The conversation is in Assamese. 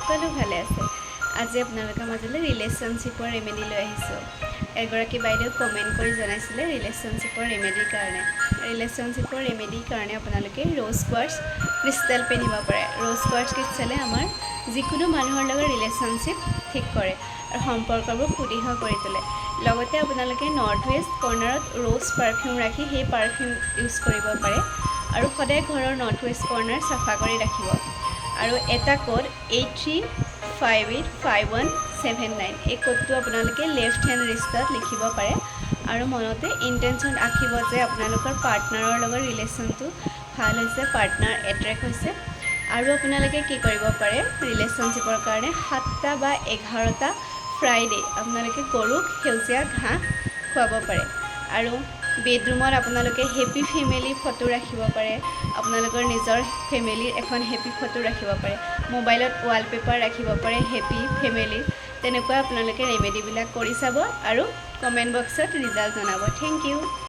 সকলো ভালে আছে আজি আপোনালোকৰ মাজলৈ ৰিলেশ্যনশ্বিপৰ ৰেমেডি লৈ আহিছোঁ এগৰাকী বাইদেউ কমেণ্ট কৰি জনাইছিলে ৰিলেশ্যনশ্বিপৰ ৰেমেডিৰ কাৰণে আপোনালোকে ৰ'জ কোৱাৰ্টছ ক্ৰিষ্টেল পিন্ধিব পাৰে ৰ'জ কোৱাৰ্টছ ক্ৰিষ্টেলে আমাৰ যিকোনো মানুহৰ লগত ৰিলেশ্যনশ্বিপ ঠিক কৰে আৰু সম্পৰ্কবোৰ সুদৃঢ় কৰি তোলে লগতে আপোনালোকে নৰ্থ ৱেষ্ট কৰ্ণাৰত ৰ'জ পাৰফিউম ৰাখি সেই পাৰফিউম ইউজ কৰিব পাৰে আৰু সদায় ঘৰৰ নৰ্থ ৱেষ্ট কৰ্ণাৰ চাফা কৰি ৰাখিব আৰু এটা কোড 83585179 এই কোডটো আপোনালোকে লেফ্ট হেণ্ড ৰিষ্টত লিখিব পাৰে আৰু মনতে ইণ্টেনশ্যন ৰাখিব যে আপোনালোকৰ পাৰ্টনাৰৰ লগত ৰিলেশ্যনটো ভাল হৈছে পাৰ্টনাৰ এট্ৰেক্ট হৈছে আৰু আপোনালোকে কি কৰিব পাৰে ৰিলেশ্যনশ্বিপৰ কাৰণে 7টা বা 11টা ফ্ৰাইডে আপোনালোকে গৰুক সেউজীয়া ঘাঁহ খুৱাব পাৰে আৰু বেডৰুমত আপোনালোকে হেপী ফেমিলি ফটো ৰাখিব পাৰে আপোনালোকৰ নিজৰ ফেমিলিৰ এখন হেপী ফটো ৰাখিব পাৰে মোবাইলত ৱালপেপাৰ ৰাখিব পাৰে হেপী ফেমিলি তেনেকুৱা আপোনালোকে ৰেমেডিবিলাক কৰি চাব আৰু কমেণ্ট বক্সত ৰিজাল্ট জনাব থেংক ইউ